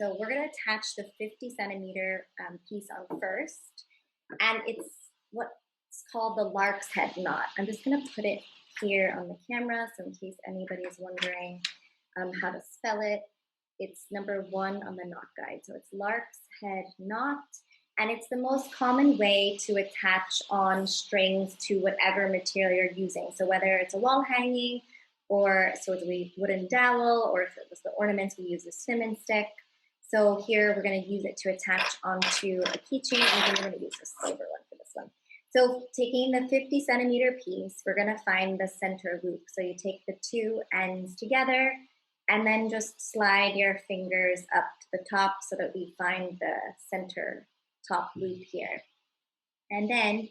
So we're going to attach the 50 centimeter piece on first, and it's what's called the lark's head knot. I'm just going to put it here on the camera, so in case anybody is wondering how to spell it, it's number 1 on the knot guide. So it's lark's head knot, and it's the most common way to attach on strings to whatever material you're using. So whether it's a wall hanging, or so it's a wooden dowel, or if it was the ornaments, we use a cinnamon stick. So here we're going to use it to attach onto a keychain, and we're going to use a silver one for this one. So taking the 50 centimeter piece, we're going to find the center loop. So you take the two ends together, and then just slide your fingers up to the top so that we find the center top loop here. And then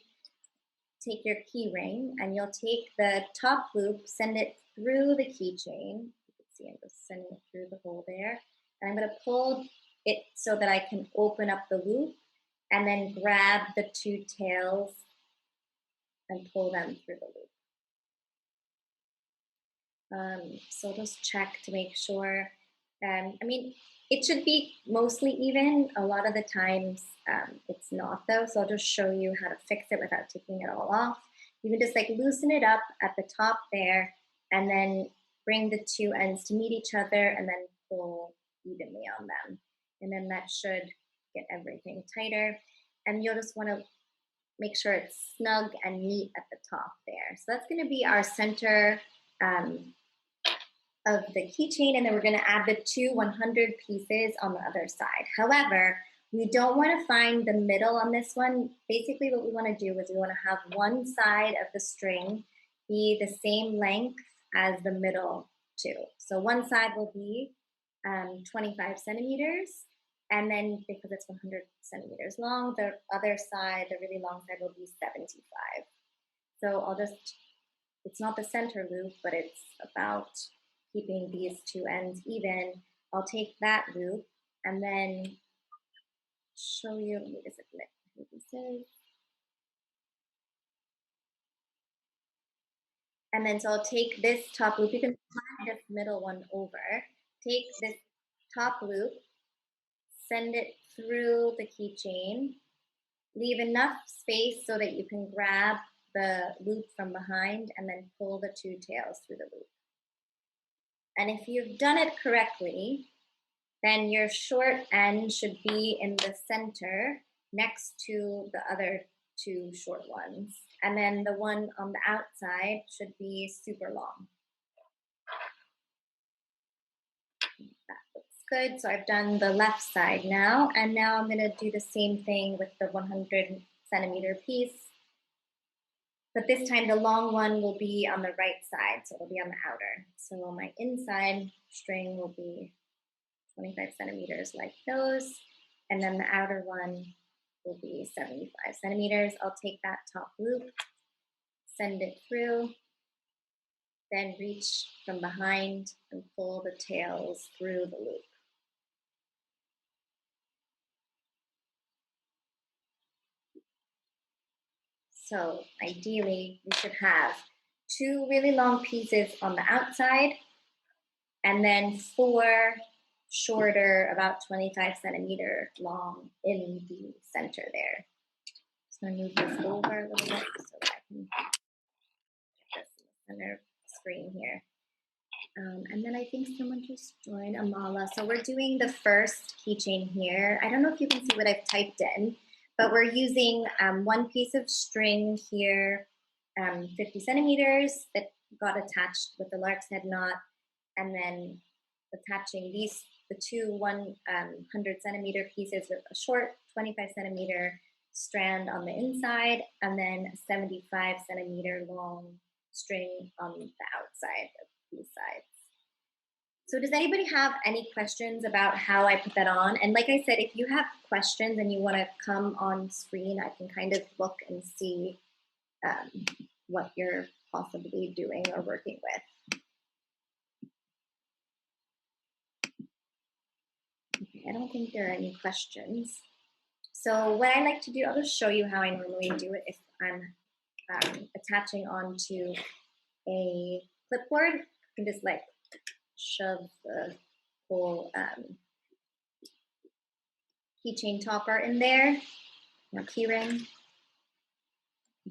take your key ring, and you'll take the top loop, send it through the keychain. You can see I'm just sending it through the hole there. And I'm going to pull it so that I can open up the loop, and then grab the two tails and pull them through the loop. So just check to make sure. I mean, it should be mostly even. A lot of the times it's not though, so I'll just show you how to fix it without taking it all off. You can just like loosen it up at the top there, and then bring the two ends to meet each other, and then pull evenly on them. And then that should get everything tighter. And you'll just want to make sure it's snug and neat at the top there. So that's going to be our center of the keychain, and then we're going to add the two 100 pieces on the other side. However, we don't want to find the middle on this one. Basically what we want to do is we want to have one side of the string be the same length as the middle two. So one side will be 25 centimeters, and then because it's 100 centimeters long, the other side, the really long side, will be 75. So I'll just, it's not the center loop, but it's about keeping these two ends even. I'll take that loop and then show you, let me just admit who this is. And then so I'll take this top loop, you can slide this middle one over, take this top loop, send it through the keychain, leave enough space so that you can grab the loop from behind, and then pull the two tails through the loop. And if you've done it correctly, then your short end should be in the center next to the other two short ones. And then the one on the outside should be super long. That looks good. So I've done the left side now, and now I'm going to do the same thing with the 100 centimeter piece. But this time the long one will be on the right side, so it'll be on the outer. So my inside string will be 25 centimeters like those, and then the outer one will be 75 centimeters. I'll take that top loop, send it through, then reach from behind and pull the tails through the loop. So ideally, we should have two really long pieces on the outside, and then four shorter, about 25 centimeter long in the center there. So I'm going to move this over a little bit so that I can get this in the center screen here. And then I think someone just joined, Amala. So we're doing the first keychain here. I don't know if you can see what I've typed in, but we're using one piece of string here, 50 centimeters that got attached with the lark's head knot, and then attaching these, the two 100 centimeter pieces with a short 25 centimeter strand on the inside, and then a 75 centimeter long string on the outside of these sides. So does anybody have any questions about how I put that on? And like I said, if you have questions and you want to come on screen, I can kind of look and see what you're possibly doing or working with. Okay, I don't think there are any questions. So what I like to do, I'll just show you how I normally do it if I'm attaching onto a clipboard. You can just like shove the whole keychain topper in there, or key ring,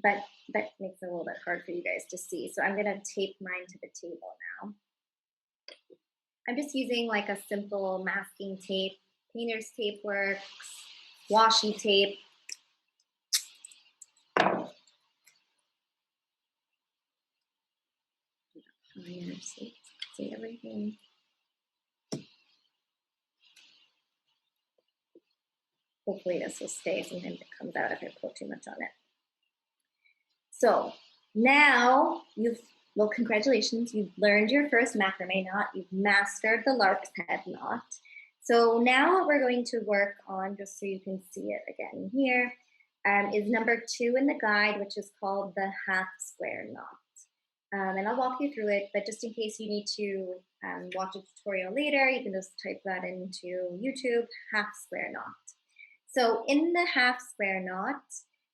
but that makes it a little bit hard for you guys to see. So I'm gonna tape mine to the table now. I'm just using like a simple masking tape. Painter's tape works, washi tape. See everything. Hopefully this will stay. Sometimes it comes out if I pull too much on it. So now well, congratulations, you've learned your first macrame knot. You've mastered the lark's head knot. So now what we're going to work on, just so you can see it again here, is number 2 in the guide, which is called the half square knot. And I'll walk you through it, but just in case you need to watch a tutorial later, you can just type that into YouTube, half square knot. So in the half square knot,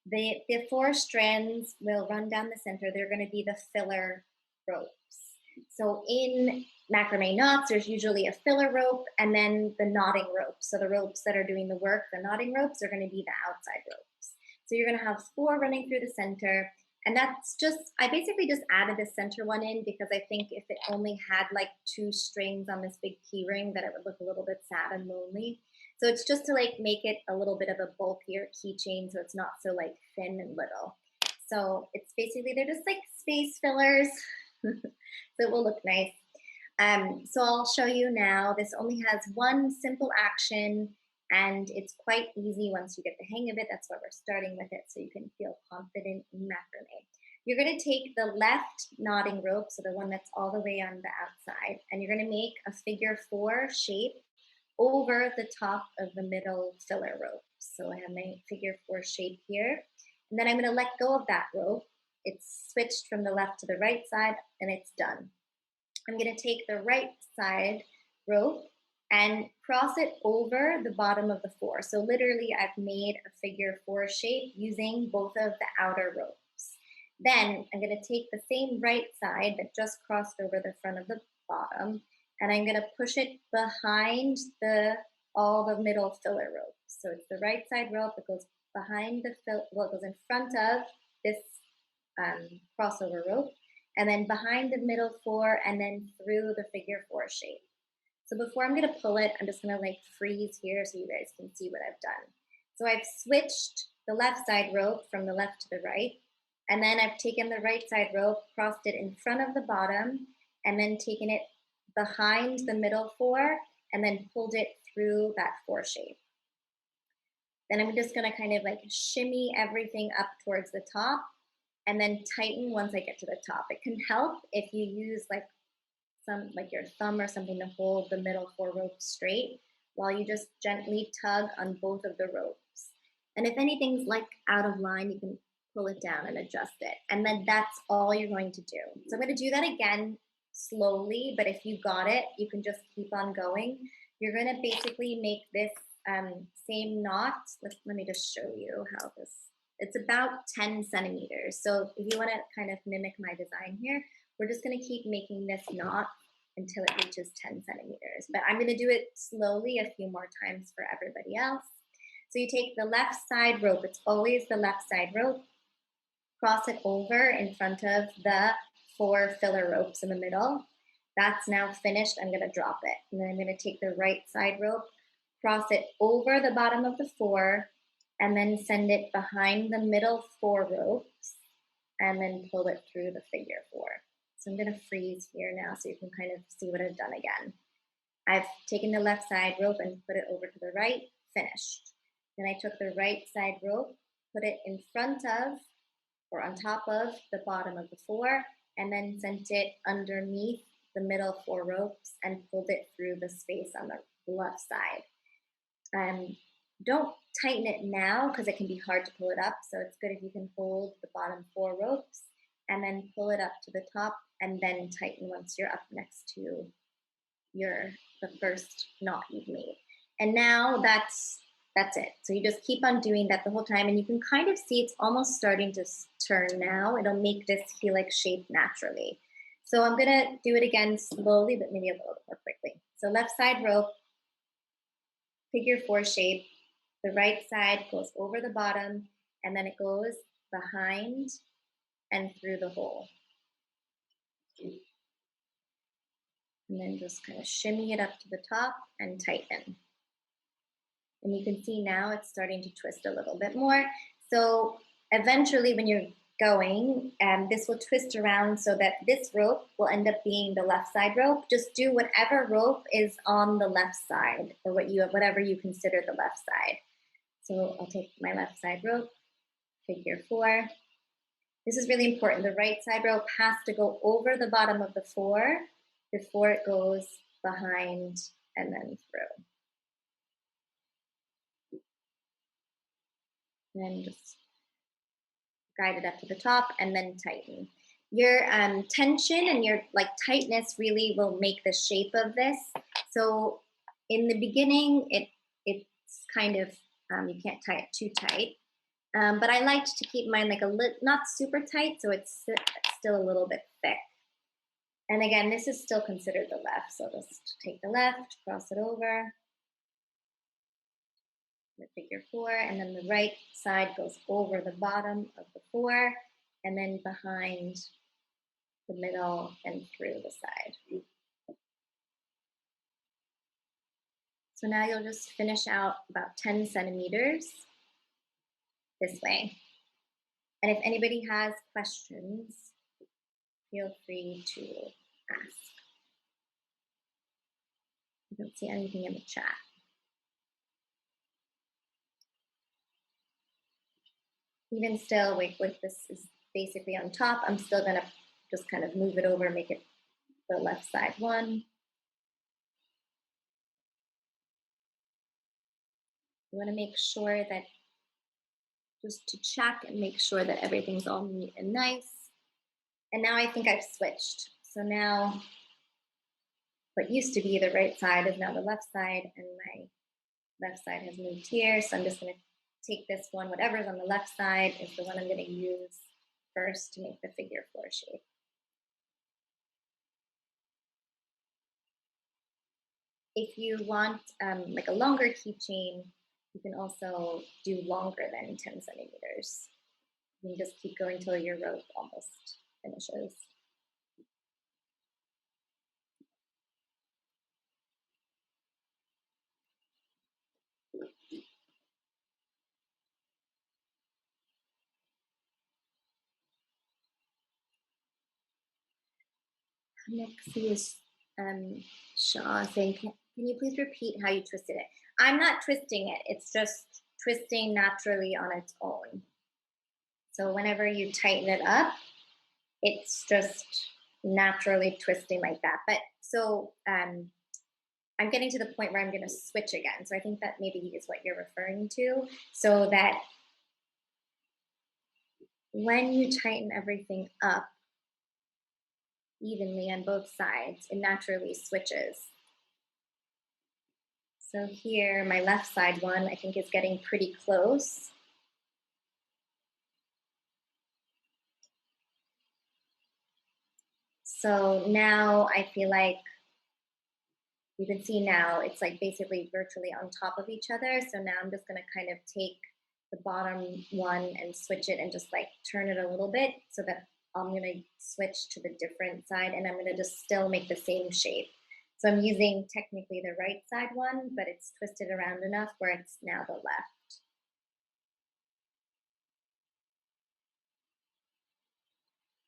the 4 strands will run down the center. They're going to be the filler ropes. So in macrame knots, there's usually a filler rope and then the knotting ropes. So the ropes that are doing the work, the knotting ropes, are going to be the outside ropes. So you're going to have 4 running through the center. And that's just, I basically just added the center one in because I think if it only had like 2 strings on this big key ring, that it would look a little bit sad and lonely. So it's just to like make it a little bit of a bulkier keychain so it's not so like thin and little. So it's basically, they're just like space fillers. So it will look nice. So I'll show you now. This only has one simple action and it's quite easy once you get the hang of it. That's why we're starting with it, so you can feel confident in macrame. You're going to take the left knotting rope, so the one that's all the way on the outside, and you're going to make a figure 4 shape over the top of the middle filler rope. So I have my figure 4 shape here, and then I'm going to let go of that rope. It's switched from the left to the right side, and it's done. I'm going to take the right side rope and cross it over the bottom of the 4. So literally I've made a figure 4 shape using both of the outer ropes. Then I'm going to take the same right side that just crossed over the front of the bottom, and I'm going to push it behind all the middle filler ropes. So it's the right side rope that goes behind the well, it goes in front of this crossover rope, and then behind the middle 4, and then through the figure 4 shape. So before I'm going to pull it, I'm just going to like freeze here so you guys can see what I've done. So I've switched the left side rope from the left to the right, and then I've taken the right side rope, crossed it in front of the bottom, and then taken it behind the middle 4, and then pulled it through that 4 shape. Then I'm just going to kind of like shimmy everything up towards the top, and then tighten once I get to the top. It can help if you use like your thumb or something to hold the middle 4 ropes straight while you just gently tug on both of the ropes. And if anything's like out of line, you can pull it down and adjust it. And then that's all you're going to do. So I'm going to do that again slowly, but if you got it, you can just keep on going. You're going to basically make this same knot. Let me just show you how this, it's about 10 centimeters. So if you want to kind of mimic my design here, we're just going to keep making this knot until it reaches 10 centimeters. But I'm going to do it slowly a few more times for everybody else. So you take the left side rope. It's always the left side rope. Cross it over in front of the 4 filler ropes in the middle. That's now finished. I'm going to drop it. And then I'm going to take the right side rope, cross it over the bottom of the 4, and then send it behind the middle 4 ropes, and then pull it through the figure 4. So I'm going to freeze here now so you can kind of see what I've done again. I've taken the left side rope and put it over to the right, finished. Then I took the right side rope, put it in front of or on top of the bottom of the 4, and then sent it underneath the middle 4 ropes and pulled it through the space on the left side. Don't tighten it now because it can be hard to pull it up. So it's good if you can hold the bottom 4 ropes and then pull it up to the top and then tighten once you're up next to the first knot you've made. And now that's it. So you just keep on doing that the whole time, and you can kind of see it's almost starting to turn now. It'll make this helix shape naturally. So I'm gonna do it again slowly, but maybe a little bit more quickly. So left side rope, figure 4 shape, The right side goes over the bottom, and then it goes behind and through the hole. And then just kind of shimmy it up to the top and tighten. And you can see now it's starting to twist a little bit more. So eventually when you're going, this will twist around so that this rope will end up being the left side rope. Just do whatever rope is on the left side, or whatever you consider the left side. So I'll take my left side rope, figure 4. This is really important. The right side rope has to go over the bottom of the 4 before it goes behind and then through. And then just guide it up to the top and then tighten. Your tension and your tightness really will make the shape of this. So in the beginning, it's kind of, you can't tie it too tight. But I liked to keep mine not super tight, so it's still a little bit thick. And again, this is still considered the left, so just take the left, cross it over, the figure 4, and then the right side goes over the bottom of the 4, and then behind the middle and through the side. So now you'll just finish out about 10 centimeters this way. And if anybody has questions, feel free to ask. I don't see anything in the chat. Even still, with this is basically on top, I'm still gonna just kind of move it over, make it the left side one. You wanna make sure that, just to check and make sure that everything's all neat and nice. And now I think I've switched. So now what used to be the right side is now the left side, and my left side has moved here. So I'm just gonna take this one, whatever's on the left side is the one I'm gonna use first to make the figure 4 shape. If you want like a longer keychain, you can also do longer than 10 centimeters. You can just keep going till your rope almost finishes. Next is Shaw saying, can you please repeat how you twisted it? I'm not twisting it, it's just twisting naturally on its own. So whenever you tighten it up, it's just naturally twisting like that. But so I'm getting to the point where I'm gonna switch again. So I think that maybe is what you're referring to. So that when you tighten everything up evenly on both sides, it naturally switches. So here, my left side one, I think is getting pretty close. So now I feel like you can see now it's like basically virtually on top of each other. So now I'm just gonna kind of take the bottom one and switch it and just like turn it a little bit so that I'm gonna switch to the different side, and I'm gonna just still make the same shape. So I'm using technically the right side one, but it's twisted around enough where it's now the left.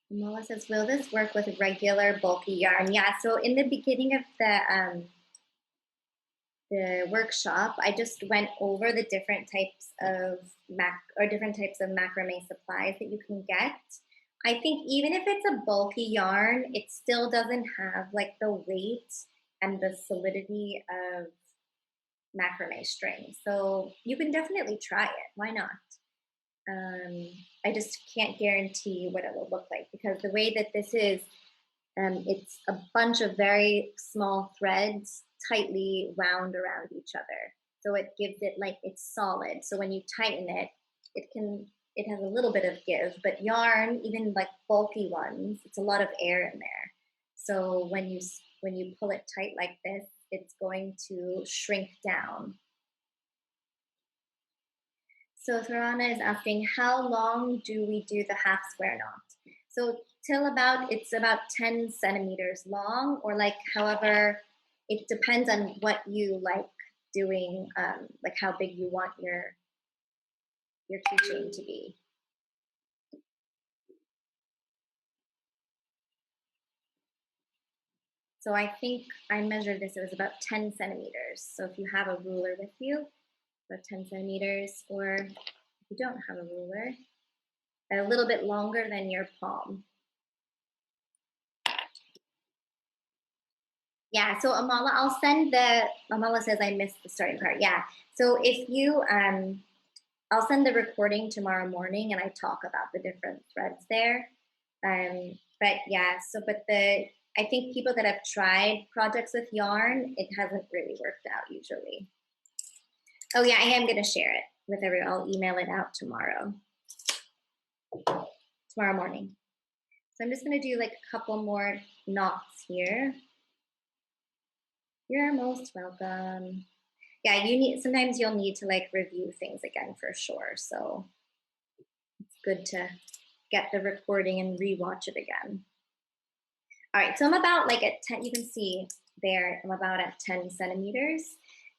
Moa says, will this work with regular bulky yarn? Yeah, so in the beginning of the workshop, I just went over the different types of macrame supplies that you can get. I think even if it's a bulky yarn, it still doesn't have like the weight and the solidity of macrame string. So you can definitely try it. Why not? I just can't guarantee what it will look like, because the way that this is, it's a bunch of very small threads tightly wound around each other. So it gives it like it's solid. So when you tighten it, it has a little bit of give, but yarn, even like bulky ones, it's a lot of air in there. So when you pull it tight like this, it's going to shrink down. So Tharana is asking, how long do we do the half square knot? So till it's about 10 centimeters long, or like however, it depends on what you like doing, like how big you want your keychain to be. So I think I measured this, it was about 10 centimeters. So if you have a ruler with you, about 10 centimeters, or if you don't have a ruler, a little bit longer than your palm. Yeah, so Amala, Amala says I missed the starting part. Yeah, so if you, I'll send the recording tomorrow morning and I talk about the different threads there. But yeah, I think people that have tried projects with yarn, it hasn't really worked out usually. Oh yeah, I am gonna share it with everyone. I'll email it out tomorrow morning. So I'm just gonna do like a couple more knots here. You're most welcome. Yeah, sometimes you'll need to like review things again for sure. So it's good to get the recording and rewatch it again. All right, so I'm about like at 10, you can see there, I'm about at 10 centimeters.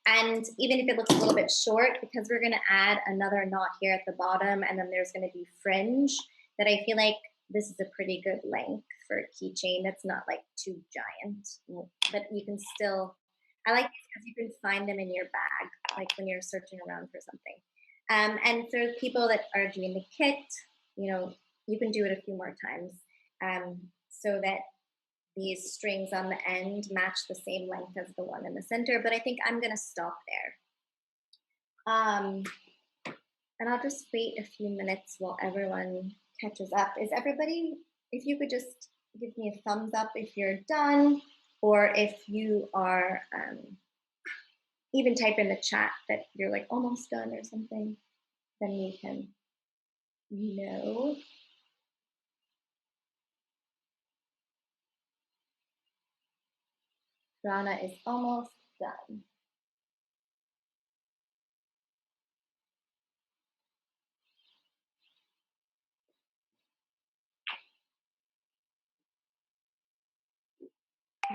And even if it looks a little bit short, because we're gonna add another knot here at the bottom, and then there's gonna be fringe, that I feel like this is a pretty good length for a keychain that's not like too giant, but you can still, I like these because you can find them in your bag, like when you're searching around for something. And for people that are doing the kit, you can do it a few more times so that these strings on the end match the same length as the one in the center, but I think I'm gonna stop there. And I'll just wait a few minutes while everyone catches up. Is everybody, if you could just give me a thumbs up if you're done, or if you are, even type in the chat that you're like almost done or something, then we can know. Rana is almost done.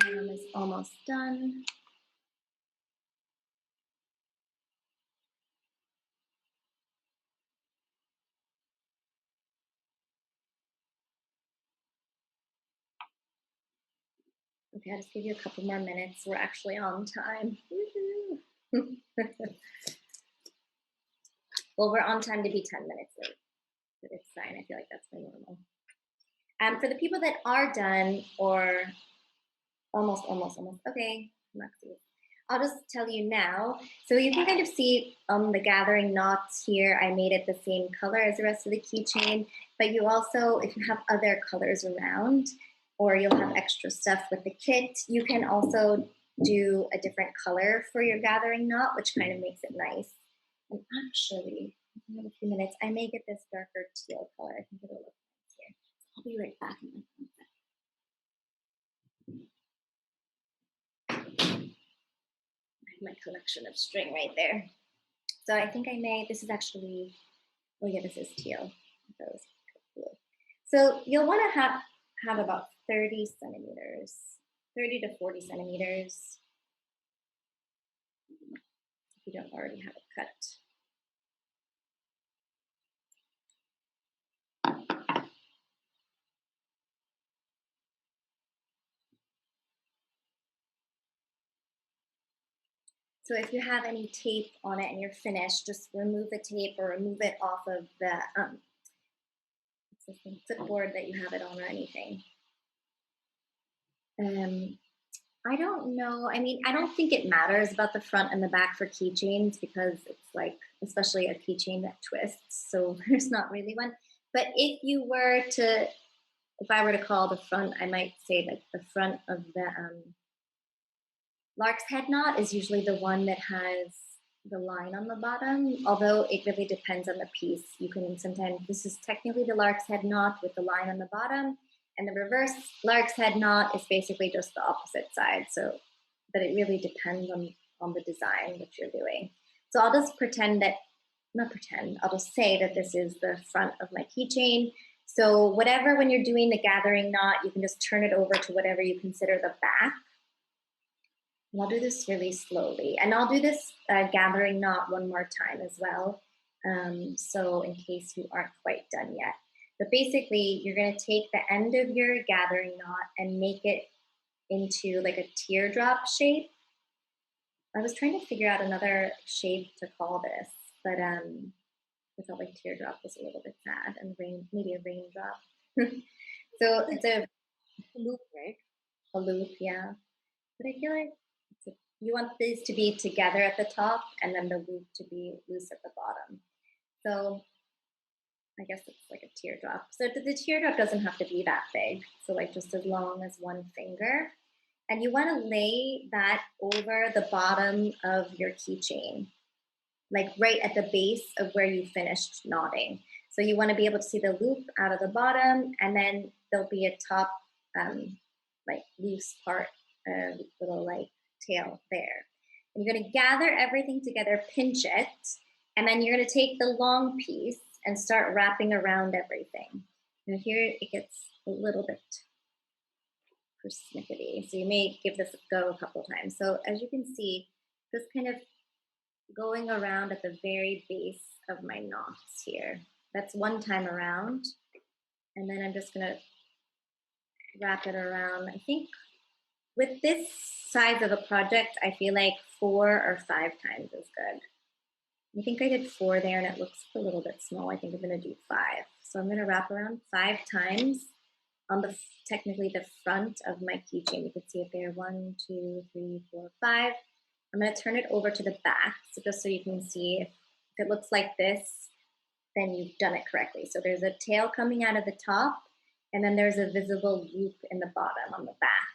Rana is almost done. Okay, I'll just give you a couple more minutes. We're actually on time. Well, we're on time to be 10 minutes late, but it's fine. I feel like that's my normal. For the people that are done or almost, okay, Maxi. I'll just tell you now. So you can kind of see the gathering knots here, I made it the same color as the rest of the keychain, but you also, if you have other colors around, or you'll have extra stuff with the kit, you can also do a different color for your gathering knot, which kind of makes it nice. And actually, in a few minutes, I may get this darker teal color. I think it'll look nice here. I'll be right back in a minute. My collection of string right there. So I think I may, this is actually, oh yeah, this is teal. So you'll want to have about 30 centimeters, 30 to 40 centimeters, if you don't already have it cut. So if you have any tape on it and you're finished, just remove the tape or remove it off of the clipboard that you have it on or anything. I don't know. I mean, I don't think it matters about the front and the back for keychains because it's like, especially a keychain that twists, so there's not really one. But if I were to call the front, I might say that the front of the lark's head knot is usually the one that has the line on the bottom, although it really depends on the piece. You can sometimes, this is technically the lark's head knot with the line on the bottom, and the reverse lark's head knot is basically just the opposite side. So, but it really depends on the design that you're doing. So I'll just pretend that not pretend, I'll just say that this is the front of my keychain. So whatever, when you're doing the gathering knot, you can just turn it over to whatever you consider the back. And I'll do this really slowly. And I'll do this gathering knot one more time as well. So in case you aren't quite done yet. But basically, you're gonna take the end of your gathering knot and make it into like a teardrop shape. I was trying to figure out another shape to call this, but I felt like teardrop was a little bit sad, and rain, maybe a raindrop. So it's a Loop, right? loop, yeah. But I feel like you want these to be together at the top and then the loop to be loose at the bottom. So I guess it's like a teardrop. So the teardrop doesn't have to be that big. So like just as long as one finger. And you want to lay that over the bottom of your keychain, like right at the base of where you finished knotting. So you want to be able to see the loop out of the bottom, and then there'll be a top like loose part, little like tail there. And you're going to gather everything together, pinch it, and then you're going to take the long piece and start wrapping around everything. Now here it gets a little bit persnickety, so you may give this a go a couple times. So as you can see, just kind of going around at the very base of my knots here. That's one time around, and then I'm just gonna wrap it around. I think with this size of a project, I feel like 4 or 5 times is good. I think I did 4 there and it looks a little bit small. I think I'm gonna do 5. So I'm gonna wrap around 5 times on the, technically the front of my keychain. You can see it there, 1, 2, 3, 4, 5. I'm gonna turn it over to the back, so just so you can see if it looks like this, then you've done it correctly. So there's a tail coming out of the top, and then there's a visible loop in the bottom on the back.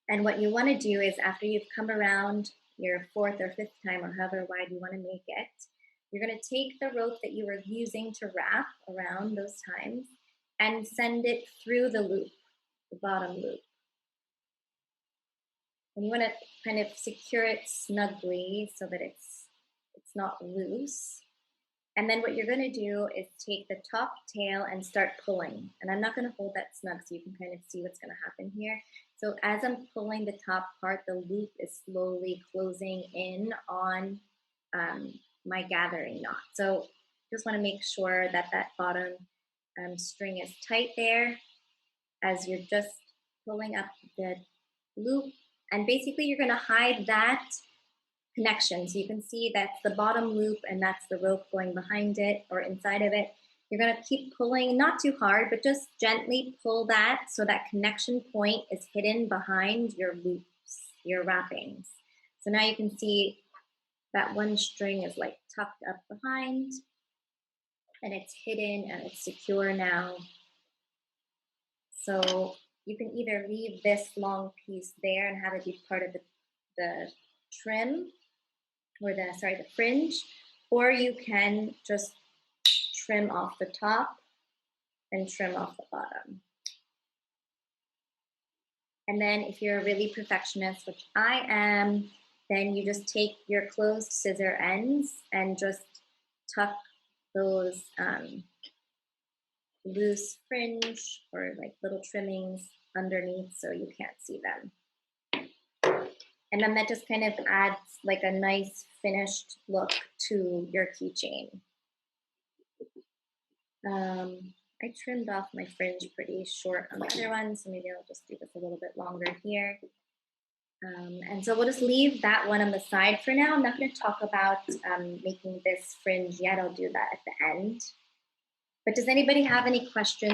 And what you wanna do is after you've come around your 4th or 5th time, or however wide you wanna make it, you're gonna take the rope that you were using to wrap around those times and send it through the loop, the bottom loop. And you wanna kind of secure it snugly so that it's not loose. And then what you're gonna do is take the top tail and start pulling. And I'm not gonna hold that snug so you can kind of see what's gonna happen here. So as I'm pulling the top part, the loop is slowly closing in on my gathering knot. So just wanna make sure that that bottom string is tight there as you're just pulling up the loop. And basically you're gonna hide that connection. So you can see that's the bottom loop and that's the rope going behind it or inside of it. You're gonna keep pulling, not too hard, but just gently pull that so that connection point is hidden behind your loops, your wrappings. So now you can see that one string is like tucked up behind and it's hidden and it's secure now. So you can either leave this long piece there and have it be part of the trim, or the fringe, or you can just trim off the top and trim off the bottom. And then if you're a really perfectionist, which I am, then you just take your closed scissor ends and just tuck those loose fringe or like little trimmings underneath so you can't see them. And then that just kind of adds like a nice finished look to your keychain. I trimmed off my fringe pretty short on the other one, so maybe I'll just do this a little bit longer here. And so we'll just leave that one on the side for now. I'm not going to talk about making this fringe yet. I'll do that at the end. But does anybody have any questions